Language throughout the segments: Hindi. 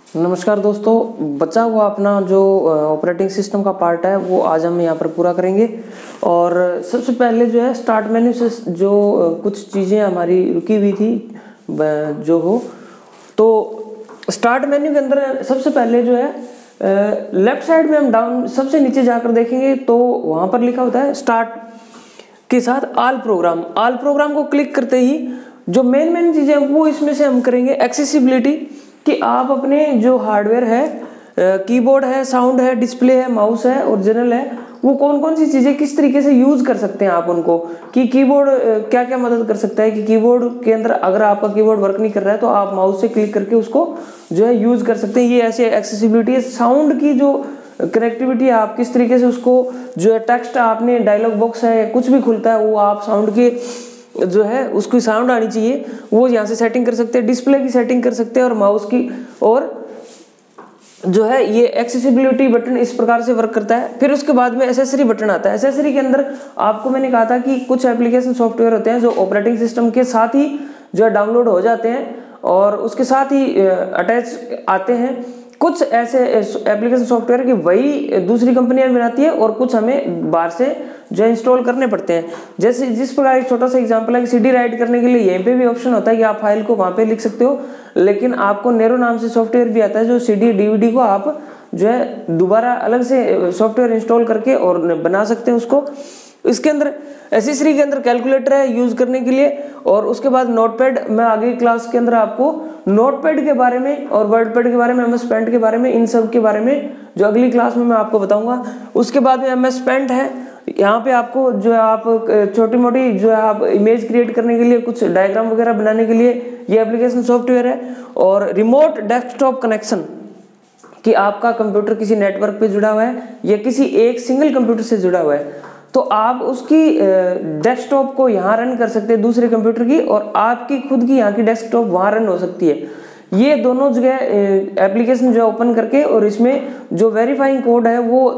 नमस्कार दोस्तों, बचा हुआ अपना जो ऑपरेटिंग सिस्टम का पार्ट है वो आज हम यहाँ पर पूरा करेंगे। और सबसे पहले जो है स्टार्ट मेन्यू से जो कुछ चीज़ें हमारी रुकी हुई थी जो हो, तो स्टार्ट मेन्यू के अंदर सबसे पहले जो है लेफ्ट साइड में हम डाउन सबसे नीचे जाकर देखेंगे तो वहाँ पर लिखा होता है स्टार्ट के साथ ऑल प्रोग्राम को क्लिक करते ही जो मेन चीज़ें वो इसमें से हम करेंगे एक्सेसिबिलिटी, कि आप अपने जो हार्डवेयर है, कीबोर्ड है, साउंड है, डिस्प्ले है, माउस है और जनरल है, वो कौन कौन सी चीज़ें किस तरीके से यूज़ कर सकते हैं आप उनको, कि कीबोर्ड क्या क्या मदद कर सकता है, कि कीबोर्ड के अंदर अगर आपका कीबोर्ड वर्क नहीं कर रहा है तो आप माउस से क्लिक करके उसको जो है यूज़ कर सकते हैं। ये ऐसे एक्सेसिबिलिटी है। साउंड की जो कनेक्टिविटी है, आप किस तरीके से उसको जो है टेक्स्ट आपने डायलॉग बॉक्स है कुछ भी खुलता है वो आप साउंड के जो है उसकी साउंड आनी चाहिए वो यहाँ से सेटिंग कर सकते हैं। डिस्प्ले की सेटिंग कर सकते हैं और माउस की, और जो है ये एक्सेसिबिलिटी बटन इस प्रकार से वर्क करता है। फिर उसके बाद में एसेसरी बटन आता है। एसेसरी के अंदर आपको मैंने कहा था कि कुछ एप्लीकेशन सॉफ्टवेयर होते हैं जो ऑपरेटिंग सिस्टम के साथ ही जो है डाउनलोड हो जाते हैं और उसके साथ ही अटैच आते हैं। कुछ ऐसे एप्लीकेशन सॉफ्टवेयर की वही दूसरी कंपनियां बनाती है और कुछ हमें बाहर से जो इंस्टॉल करने पड़ते हैं। जैसे जिस प्रकार एक छोटा सा एग्जांपल है कि सीडी राइट करने के लिए यहीं पे भी ऑप्शन होता है कि आप फाइल को वहाँ पे लिख सकते हो, लेकिन आपको नेरो नाम से सॉफ्टवेयर भी आता है जो सीडी डीवीडी को आप जो है दोबारा अलग से सॉफ्टवेयर इंस्टॉल करके और बना सकते हैं उसको। इसके अंदर एसेसरी के अंदर कैलकुलेटर है यूज करने के लिए, और उसके बाद नोटपैड। मैं आगे क्लास के अंदर आपको नोटपैड के बारे में और वर्डपैड के बारे में, एमएस पेंट के बारे में, इन सब के बारे में जो अगली क्लास में मैं आपको बताऊंगा। उसके बाद में एमएस पेंट है। यहाँ पे आपको जो है आप छोटी मोटी जो है आप इमेज क्रिएट करने के लिए, कुछ डायग्राम वगैरह बनाने के लिए ये एप्लीकेशन सॉफ्टवेयर है। और रिमोट डेस्कटॉप कनेक्शन, कि आपका कंप्यूटर किसी नेटवर्क पे जुड़ा हुआ है या किसी एक सिंगल कंप्यूटर से जुड़ा हुआ है, तो आप उसकी डेस्कटॉप को यहाँ रन कर सकते हैं दूसरे कंप्यूटर की, और आपकी खुद की यहाँ की डेस्कटॉप वहाँ रन हो सकती है। ये दोनों जगह एप्लीकेशन जो ओपन करके और इसमें जो वेरीफाइंग कोड है वो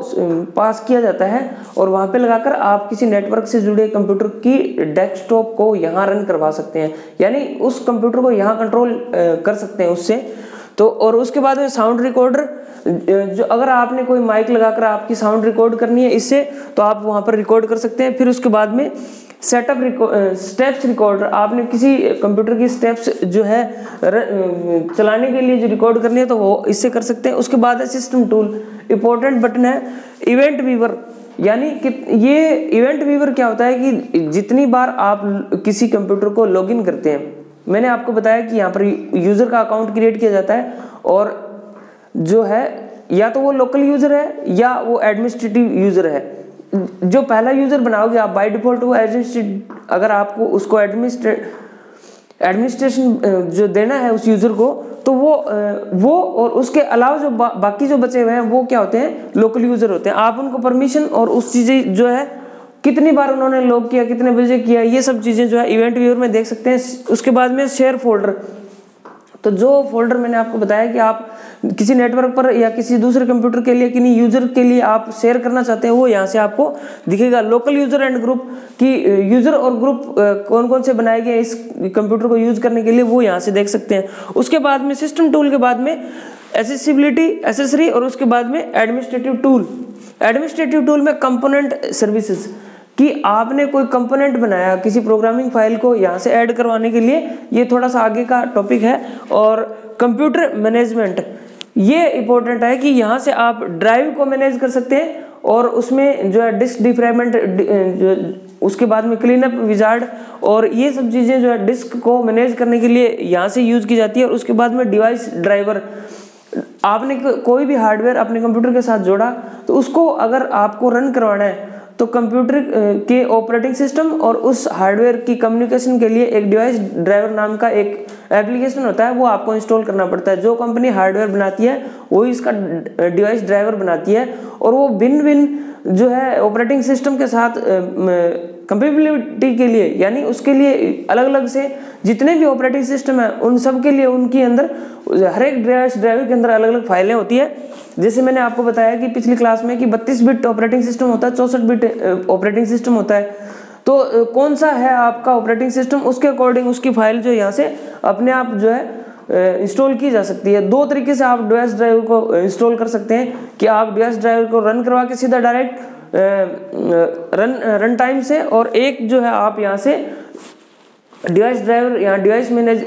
पास किया जाता है और वहाँ पे लगाकर आप किसी नेटवर्क से जुड़े कंप्यूटर की डेस्कटॉप को यहाँ रन करवा सकते हैं, यानी उस कंप्यूटर को यहाँ कंट्रोल कर सकते हैं उससे। तो और उसके बाद में साउंड रिकॉर्डर, जो अगर आपने कोई माइक लगाकर आपकी साउंड रिकॉर्ड करनी है इससे, तो आप वहाँ पर रिकॉर्ड कर सकते हैं। फिर उसके बाद में सेटअप स्टेप्स रिकॉर्डर, आपने किसी कंप्यूटर की स्टेप्स जो है चलाने के लिए जो रिकॉर्ड करनी है तो वो इससे कर सकते हैं। उसके बाद है सिस्टम टूल। इंपॉर्टेंट बटन है इवेंट वीवर, यानी कि ये इवेंट वीवर क्या होता है कि जितनी बार आप किसी कंप्यूटर को लॉगिन करते हैं, मैंने आपको बताया कि यहाँ पर यूजर का अकाउंट क्रिएट किया जाता है, और जो है या तो वो लोकल यूजर है या वो एडमिनिस्ट्रेटिव यूजर है। जो पहला यूजर बनाओगे आप बाय डिफॉल्ट वो अगर आपको उसको एडमिनिस्ट्रेशन जो देना है उस यूजर को, तो वो और उसके अलावा जो बाकी जो बचे हुए हैं वो क्या होते हैं, लोकल यूजर होते हैं। आप उनको परमिशन और उस चीजें जो है कितनी बार उन्होंने लॉग किया, कितने बजे किया, ये सब चीजें जो है इवेंट व्यूअर में देख सकते हैं। उसके बाद में शेयर फोल्डर, तो जो फोल्डर मैंने आपको बताया कि आप किसी नेटवर्क पर या किसी दूसरे कंप्यूटर के लिए किसी यूजर के लिए आप शेयर करना चाहते हैं, वो यहाँ से आपको दिखेगा। लोकल यूजर एंड ग्रुप, की यूजर और ग्रुप कौन कौन से बनाए गए इस कंप्यूटर को यूज करने के लिए, वो यहाँ से देख सकते हैं। उसके बाद में सिस्टम टूल के बाद में एक्सेसिबिलिटी, एसेसरी, और उसके बाद में एडमिनिस्ट्रेटिव टूल। एडमिनिस्ट्रेटिव टूल में कंपोनेंट सर्विसेज, कि आपने कोई कंपोनेंट बनाया किसी प्रोग्रामिंग फाइल को यहाँ से ऐड करवाने के लिए, ये थोड़ा सा आगे का टॉपिक है। और कंप्यूटर मैनेजमेंट, ये इंपॉर्टेंट है कि यहाँ से आप ड्राइव को मैनेज कर सकते हैं और उसमें जो है डिस्क डिफ्रैगमेंट, उसके बाद में क्लीन अप विजार्ड, और ये सब चीज़ें जो है डिस्क को मैनेज करने के लिए यहाँ से यूज़ की जाती है। और उसके बाद में डिवाइस ड्राइवर, आपने कोई भी हार्डवेयर अपने कंप्यूटर के साथ जोड़ा तो उसको अगर आपको रन करवाना है तो कंप्यूटर के ऑपरेटिंग सिस्टम और उस हार्डवेयर की कम्युनिकेशन के लिए एक डिवाइस ड्राइवर नाम का एक एप्लीकेशन होता है, वो आपको इंस्टॉल करना पड़ता है। जो कंपनी हार्डवेयर बनाती है वो इसका डिवाइस ड्राइवर बनाती है, और वो भिन्न भिन्न जो है ऑपरेटिंग सिस्टम के साथ कंपेटिबिलिटी के लिए, यानी उसके लिए अलग अलग से जितने भी ऑपरेटिंग सिस्टम है उन सब के लिए उनके अंदर हर एक डिवाइस ड्राइवर के अंदर अलग अलग फाइलें होती है। जैसे मैंने आपको बताया कि पिछली क्लास में कि 32 बिट ऑपरेटिंग सिस्टम होता है, 64 बिट ऑपरेटिंग सिस्टम होता है। तो कौन सा है आपका ऑपरेटिंग सिस्टम, उसके अकॉर्डिंग उसकी फाइल जो यहाँ से अपने आप जो है इंस्टॉल की जा सकती है। दो तरीके से आप डिवाइस ड्राइवर को इंस्टॉल कर सकते हैं कि आप डिवाइस ड्राइवर को रन करवा के सीधा डायरेक्ट रन टाइम से, और एक जो है आप यहाँ से डिवाइस ड्राइवर, यहाँ डिवाइस मैनेज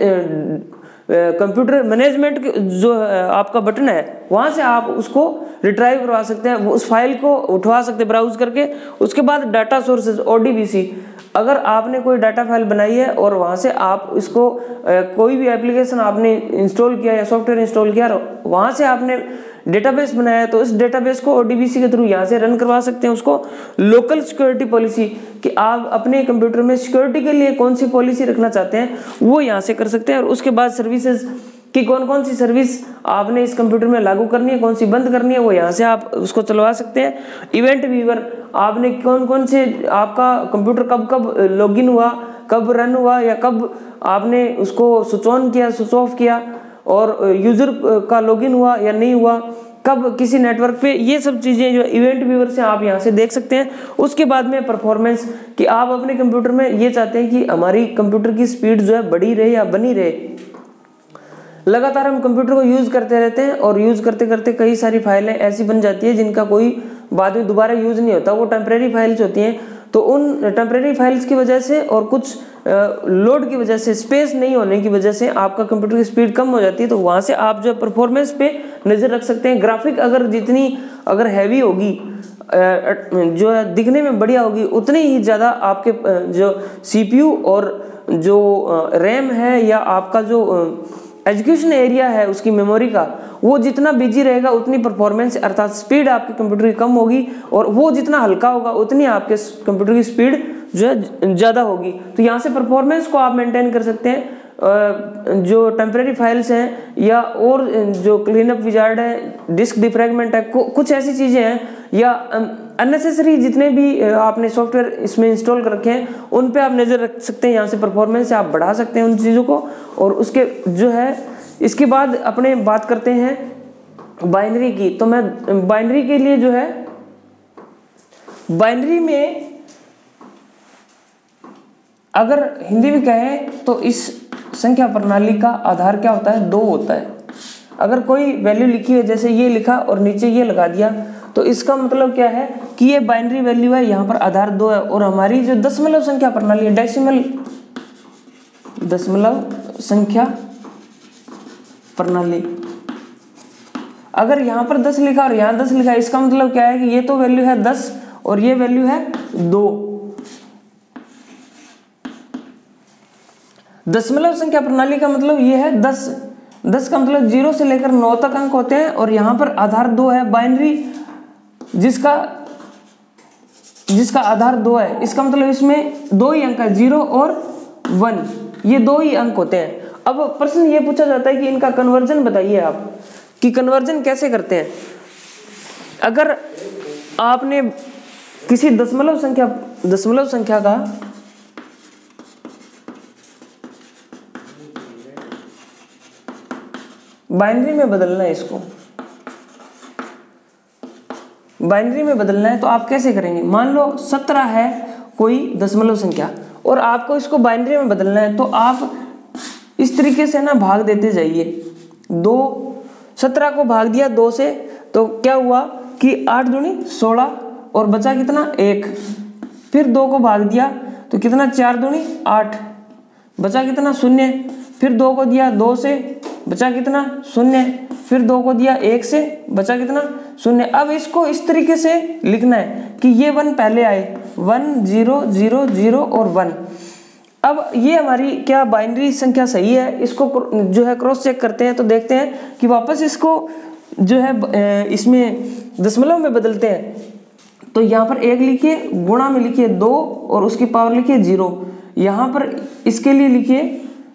कंप्यूटर मैनेजमेंट जो आपका बटन है वहाँ से आप उसको रिट्राइव करवा सकते हैं, उस फाइल को उठवा सकते हैं ब्राउज करके। उसके बाद डाटा सोर्सेज ODBC, अगर आपने कोई डाटा फाइल बनाई है और वहाँ से आप इसको कोई भी एप्लीकेशन आपने इंस्टॉल किया या सॉफ्टवेयर इंस्टॉल किया, वहाँ से आपने डेटाबेस बनाया है, तो इस डेटाबेस को ODBC के थ्रू यहाँ से रन करवा सकते हैं उसको। लोकल सिक्योरिटी पॉलिसी, कि आप अपने कंप्यूटर में सिक्योरिटी के लिए कौन सी पॉलिसी रखना चाहते हैं वो यहाँ से कर सकते हैं। और उसके बाद सर्विसेज कि कौन कौन सी सर्विस आपने इस कंप्यूटर में लागू करनी है, कौन सी बंद करनी है, वो यहाँ से आप उसको चलवा सकते हैं। इवेंट व्यूअर, आपने कौन कौन से, आपका कंप्यूटर कब कब लॉगिन हुआ, कब रन हुआ, या कब आपने उसको स्विच ऑन किया, स्विच ऑफ किया, और यूजर का लॉगिन हुआ या नहीं हुआ, कब किसी नेटवर्क पे, ये सब चीज़ें जो इवेंट व्यूअर से आप यहाँ से देख सकते हैं। उसके बाद में परफॉर्मेंस, कि आप अपने कंप्यूटर में ये चाहते हैं कि हमारी कंप्यूटर की स्पीड जो है बढ़ी रहे या बनी रहे। लगातार हम कंप्यूटर को यूज़ करते रहते हैं और यूज़ करते करते कई सारी फाइलें ऐसी बन जाती है जिनका कोई बाद में दोबारा यूज़ नहीं होता, वो टेम्परेरी फाइल्स होती हैं। तो उन टेम्परेरी फाइल्स की वजह से और कुछ लोड की वजह से, स्पेस नहीं होने की वजह से आपका कंप्यूटर की स्पीड कम हो जाती है। तो वहाँ से आप जो परफॉर्मेंस पे नज़र रख सकते हैं। ग्राफिक अगर हैवी होगी, जो है दिखने में बढ़िया होगी, उतनी ही ज़्यादा आपके जो CPU और जो रैम है या आपका जो एजुकेशन एरिया है उसकी मेमोरी का, वो जितना बिजी रहेगा उतनी परफॉर्मेंस अर्थात स्पीड आपके कंप्यूटर की कम होगी, और वो जितना हल्का होगा उतनी आपके कंप्यूटर की स्पीड जो है ज़्यादा होगी। तो यहाँ से परफॉर्मेंस को आप मेंटेन कर सकते हैं। जो टेम्परेरी फाइल्स हैं या और जो क्लीनअप विजार्ड है, डिस्क डिफ्रैगमेंट है, कुछ ऐसी चीज़ें हैं, या अननेसेसरी जितने भी आपने सॉफ्टवेयर इसमें इंस्टॉल कर रखे हैं उन पे आप नज़र रख सकते हैं। यहाँ से परफॉर्मेंस से आप बढ़ा सकते हैं उन चीज़ों को। और उसके जो है इसके बाद अपने बात करते हैं बाइनरी की। तो मैं बाइनरी के लिए जो है, बाइनरी में अगर हिंदी में कहें तो इस संख्या प्रणाली का आधार क्या होता है, 2 होता है। अगर कोई वैल्यू लिखी है, जैसे ये लिखा और नीचे ये लगा दिया, तो इसका मतलब क्या है कि ये बाइनरी वैल्यू है, यहाँ पर आधार 2 है। और हमारी जो दशमलव संख्या प्रणाली है, दशमलव संख्या प्रणाली, अगर यहाँ पर 10 लिखा और यहाँ 10 लिखा, इसका मतलब क्या है कि ये तो वैल्यू है 10 और ये वैल्यू है 2। दशमलव संख्या प्रणाली का मतलब ये है 10। 10 का मतलब 0 से लेकर 9 तक अंक होते हैं, और यहाँ पर आधार 2 है। बाइनरी जिसका आधार 2 है, इसका मतलब इसमें 2 ही अंक है, 0 और 1, ये 2 ही अंक होते हैं। अब प्रश्न ये पूछा जाता है कि इनका कन्वर्जन बताइए आप, कि कन्वर्जन कैसे करते हैं। अगर आपने किसी दशमलव संख्या का बाइनरी में बदलना है, इसको बाइनरी में बदलना है, तो आप कैसे करेंगे। मान लो 17 है कोई दशमलव संख्या और आपको इसको बाइनरी में बदलना है, तो आप इस तरीके से ना भाग देते जाइए। 17 को भाग दिया 2 से, तो क्या हुआ कि 8 दूनी 16 और बचा कितना 1। फिर 2 को भाग दिया तो कितना 4 दूनी 8, बचा कितना 0। फिर 2 को दिया 2 से, बचा कितना 0। फिर 2 को दिया 1 से, बचा कितना 0। अब इसको इस तरीके से लिखना है कि ये 1 पहले आए, 1 0 0 0 और 1। अब ये हमारी क्या बाइनरी संख्या सही है, इसको जो है क्रॉस चेक करते हैं, तो देखते हैं कि वापस इसको जो है इसमें दशमलव में बदलते हैं। तो यहाँ पर 1 लिखिए, गुणा में लिखिए 2 और उसकी पावर लिखिए 0। यहाँ पर इसके लिए लिखिए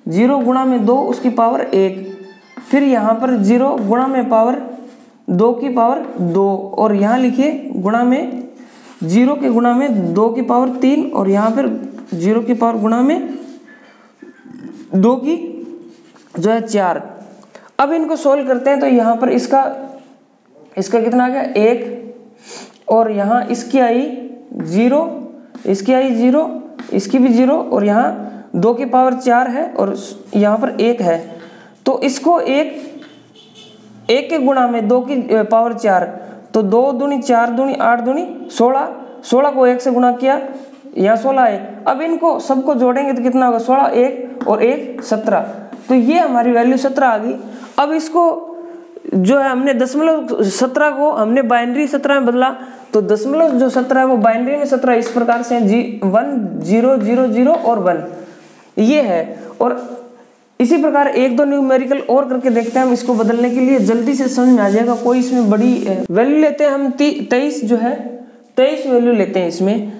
0 गुणा में 2 उसकी पावर 1। फिर यहाँ पर 0 गुणा में पावर 2 की पावर 2, और यहाँ लिखिए गुणा में 0 के गुणा में 2 की पावर 3, और यहाँ पर 0 की पावर गुणा में 2 की जो है 4। अब इनको सोल्व करते हैं, तो यहाँ पर इसका कितना आ गया 1, और यहाँ इसकी आई 0, इसकी आई 0, इसकी भी 0, और यहाँ 2 की पावर 4 है और यहाँ पर 1 है। तो इसको एक के गुणा में 2 की पावर 4, तो 2 दूनी 4 दूनी 8 दूनी 16, 16 को 1 से गुणा किया, यहाँ 16 है। अब इनको सबको जोड़ेंगे तो कितना होगा, 16, 1 और 1 17, तो ये हमारी वैल्यू 17 आ गई। अब इसको जो है हमने दशमलव 17 को हमने बाइनरी 17 में बदला, तो दशमलव जो 17 है वो बाइनरी में 17 इस प्रकार से 1 0 0 0 और 1 ये है। और इसी प्रकार 1-2 न्यूमेरिकल और करके देखते हैं हम इसको बदलने के लिए, जल्दी से समझ में आ जाएगा। कोई इसमें बड़ी वैल्यू लेते हैं हम 23 जो है 23 वैल्यू लेते हैं इसमें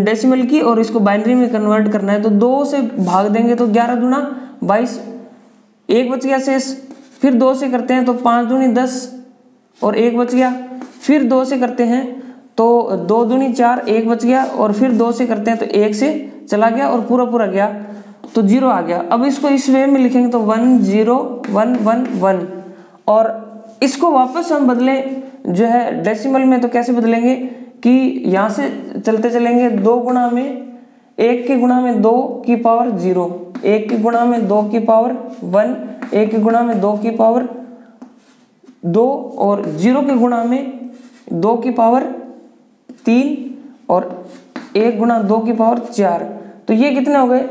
डेसिमल की, और इसको बाइनरी में कन्वर्ट करना है, तो 2 से भाग देंगे तो 11 दूना 22, 1 बच गया शेष। फिर 2 से करते हैं तो 5 दूनी 10 और 1 बच गया। फिर 2 से करते हैं तो 2 दूनी 4, 1 बच गया। और फिर 2 से करते हैं तो 1 से चला गया और पूरा गया तो 0 आ गया। अब इसको इस वे में लिखेंगे तो 1 0 1 1 1, और इसको वापस हम बदलें जो है डेसिमल में, तो कैसे बदलेंगे कि यहाँ से चलते चलेंगे 2 गुणा में 1 के गुणा में 2 की पावर 0, 1 के गुणा में 2 की पावर 1, 1 के गुणा में 2 की पावर 2 और 0 के गुणा में 2 की पावर 3 और 1 गुणा 2 की पावर 4। तो ये कितने हो गए,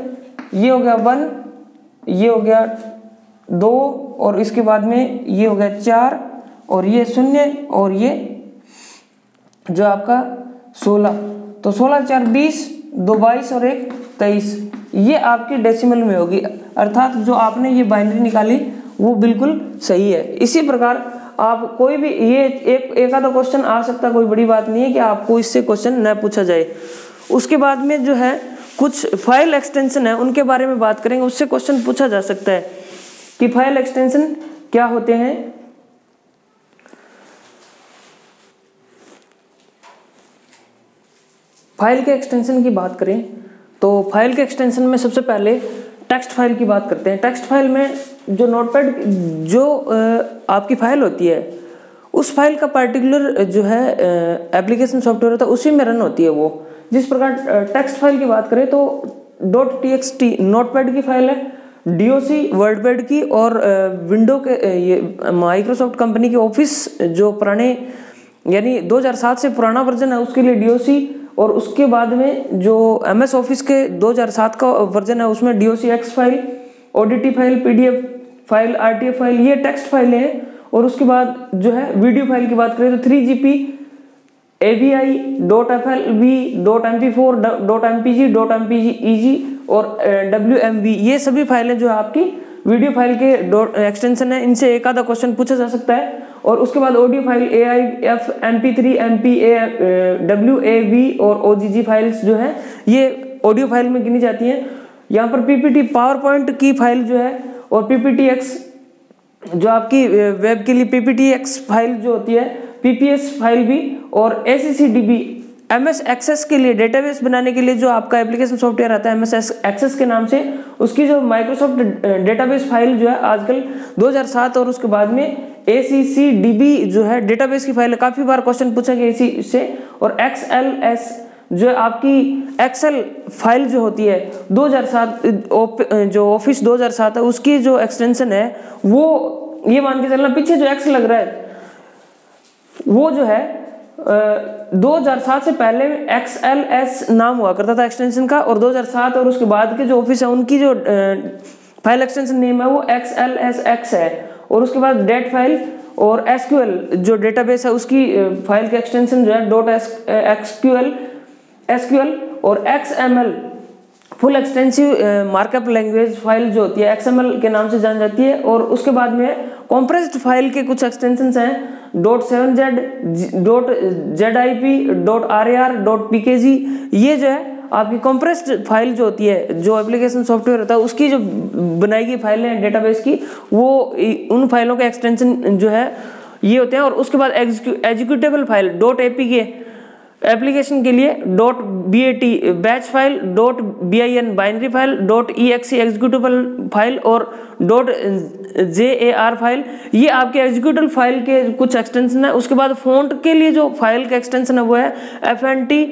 ये हो गया 1, ये हो गया 2 और इसके बाद में ये हो गया 4 और ये 0 और ये जो आपका 16, तो 16 4 20, 2 22 और 1 23, ये आपकी डेसिमल में होगी। अर्थात जो आपने ये बाइनरी निकाली वो बिल्कुल सही है। इसी प्रकार आप कोई भी ये एक आधा क्वेश्चन आ सकता है, कोई बड़ी बात नहीं है कि आपको इससे क्वेश्चन न पूछा जाए। उसके बाद में जो है कुछ फाइल एक्सटेंशन है उनके बारे में बात करेंगे, उससे क्वेश्चन पूछा जा सकता है कि फाइल एक्सटेंशन क्या होते हैं। फाइल के एक्सटेंशन की बात करें तो फाइल के एक्सटेंशन में सबसे पहले टेक्स्ट फाइल की बात करते हैं। टेक्स्ट फाइल में जो नोटपैड जो आपकी फाइल होती है उस फाइल का पर्टिकुलर जो है एप्लीकेशन सॉफ्टवेयर होता है उसी में रन होती है वो। जिस प्रकार टेक्स्ट फाइल की बात करें तो .txt नोटपैड की फाइल है, डीओसी वर्डपैड की, और विंडो के ये माइक्रोसॉफ्ट कंपनी के ऑफिस जो पुराने यानी 2007 से पुराना वर्जन है उसके लिए डीओसी, और उसके बाद में जो MS ऑफिस के 2007 का वर्जन है उसमें DOC x file, ODT file, PDF file, RTF file, ये टेक्स्ट फाइलें हैं। और उसके बाद जो है वीडियो फाइल की बात करें तो 3GP, AVI, .FLV, .MP4, .MPG, .MPEG और WMV, ये सभी फाइलें जो है आपकी वीडियो फाइल के एक्सटेंशन है। इनसे एक आधा क्वेश्चन पूछा जा सकता है। और उसके बाद audio file AIF, MP3, MPA, WAV और OGG फाइल्स जो है ये ऑडियो फाइल में गिनी जाती हैं। यहाँ पर PPT पावर पॉइंट की फाइल जो है, और PPTX जो आपकी वेब के लिए PPTX फाइल जो होती है, PPS फाइल भी, और ACCDB MS एक्सेस के लिए डेटाबेस बनाने के लिए जो आपका एप्लीकेशन सॉफ्टवेयर आता है MS एक्सेस के नाम से, उसकी जो माइक्रोसॉफ्ट डेटाबेस फाइल जो है आजकल 2007 और उसके बाद में ACCDB जो है डेटाबेस की फाइल है। काफ़ी बार क्वेश्चन पूछा गया इसी से। और XLS जो आपकी एक्सेल फाइल जो होती है 2007 जो ऑफिस 2007 है उसकी जो एक्सटेंशन है वो, ये मान के चलना पीछे जो एक्स लग रहा है वो जो है 2007 से पहले XLS नाम हुआ करता था एक्सटेंशन का, और 2007 और उसके बाद के जो ऑफिस है उनकी जो फाइल एक्सटेंशन नेम है वो XLSX है। और उसके बाद डेट फाइल और SQL जो डेटाबेस है उसकी फाइल के एक्सटेंशन जो है .SQL और XML full extensive markup language file जो होती है XML के नाम से जान जाती है। और उसके बाद में कॉम्प्रेस्ड फाइल के कुछ एक्सटेंशंस हैं .7z, .zip, .rar, .pkg, ये जो है आपकी कॉम्प्रेस्ड फाइल जो होती है जो एप्लीकेशन सॉफ्टवेयर होता है उसकी जो बनाई गई फाइलें हैं डेटाबेस की, वो उन फाइलों के एक्सटेंशन जो है ये होते हैं। और उसके बाद एग्जीक्यूटेबल फाइल .apk एप्लीकेशन के लिए .bat batch file, .bin binary file, .exe executable file और .jar फाइल, ये आपके एग्जीक्यूटेबल फाइल के कुछ एक्सटेंशन है। उसके बाद फ़ॉन्ट के लिए जो फाइल का एक्सटेंशन है वो है fnt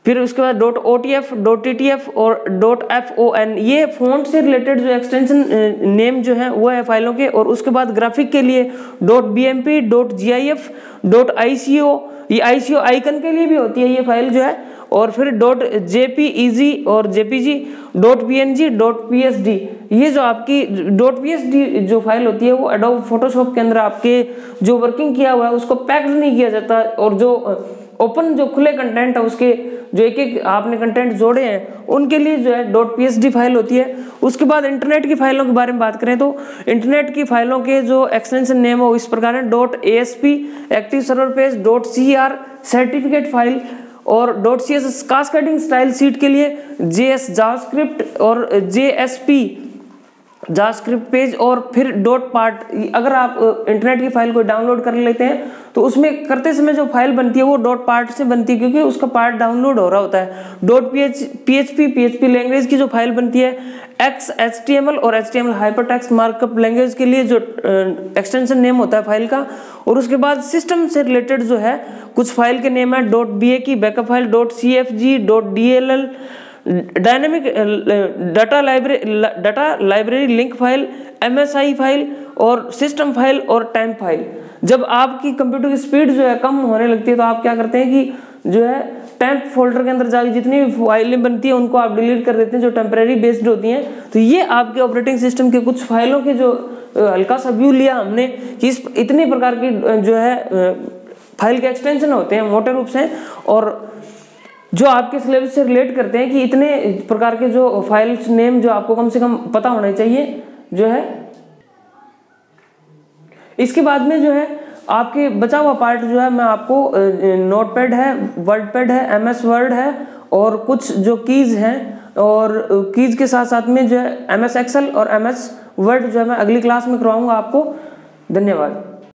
फिर उसके बाद .otf, .ttf और .fon, ये फ़ॉन्ट से रिलेटेड जो एक्सटेंशन नेम जो है वो है फाइलों के। और उसके बाद ग्राफिक के लिए .bmp, .gif, .ico, ये ICO आइकन के लिए भी होती है ये फाइल जो है। और फिर .jpeg और jpg, .png, .psd, ये जो आपकी .psd जो फाइल होती है वो एडोब फोटोशॉप के अंदर आपके जो वर्किंग किया हुआ है उसको पैक्ड नहीं किया जाता, और जो ओपन जो खुले कंटेंट है उसके जो एक एक आपने कंटेंट जोड़े हैं उनके लिए जो है .psd फाइल होती है। उसके बाद इंटरनेट की फाइलों के बारे में बात करें तो इंटरनेट की फाइलों के जो एक्सटेंशन नेम हो इस प्रकार है .asp active server page, .cer certificate file, और .css कास्केडिंग स्टाइल शीट के लिए JS जावास्क्रिप्ट और JSP जावास्क्रिप्ट पेज, और फिर .part। अगर आप इंटरनेट की फाइल को डाउनलोड कर लेते हैं तो उसमें करते समय जो फाइल बनती है वो .part से बनती है क्योंकि उसका पार्ट डाउनलोड हो रहा होता है। .php लैंग्वेज की जो फाइल बनती है, XHTML और HTML हाइपरटेक्स्ट मार्कअप लैंग्वेज के लिए जो एक्सटेंशन नेम होता है फाइल का। और उसके बाद सिस्टम से रिलेटेड जो है कुछ फाइल के नेम है .ba की backup file, .cfg, .dll dynamic data library link file, MSI file और सिस्टम फाइल और टाइम फाइल। जब आपकी कंप्यूटर की स्पीड जो है कम होने लगती है तो आप क्या करते हैं कि जो है टेम्प फोल्डर के अंदर जाकर जितनी भी फाइलें बनती है उनको आप डिलीट कर देते हैं जो टेम्परेरी बेस्ड होती हैं। तो ये आपके ऑपरेटिंग सिस्टम के कुछ फाइलों के जो हल्का सा व्यू लिया हमने कि इस इतनी प्रकार की जो है फाइल के एक्सटेंशन होते हैं मोटे रूप से, और जो आपके सिलेबस से रिलेट करते हैं कि इतने प्रकार के जो फाइल्स नेम जो आपको कम से कम पता होने चाहिए जो है। इसके बाद में जो है आपके बचा हुआ पार्ट जो है मैं आपको नोटपैड है, वर्डपैड है, MS वर्ड है और कुछ जो कीज हैं, और कीज के साथ साथ में जो है MS एक्सेल और MS वर्ड जो है मैं अगली क्लास में करवाऊंगा आपको। धन्यवाद।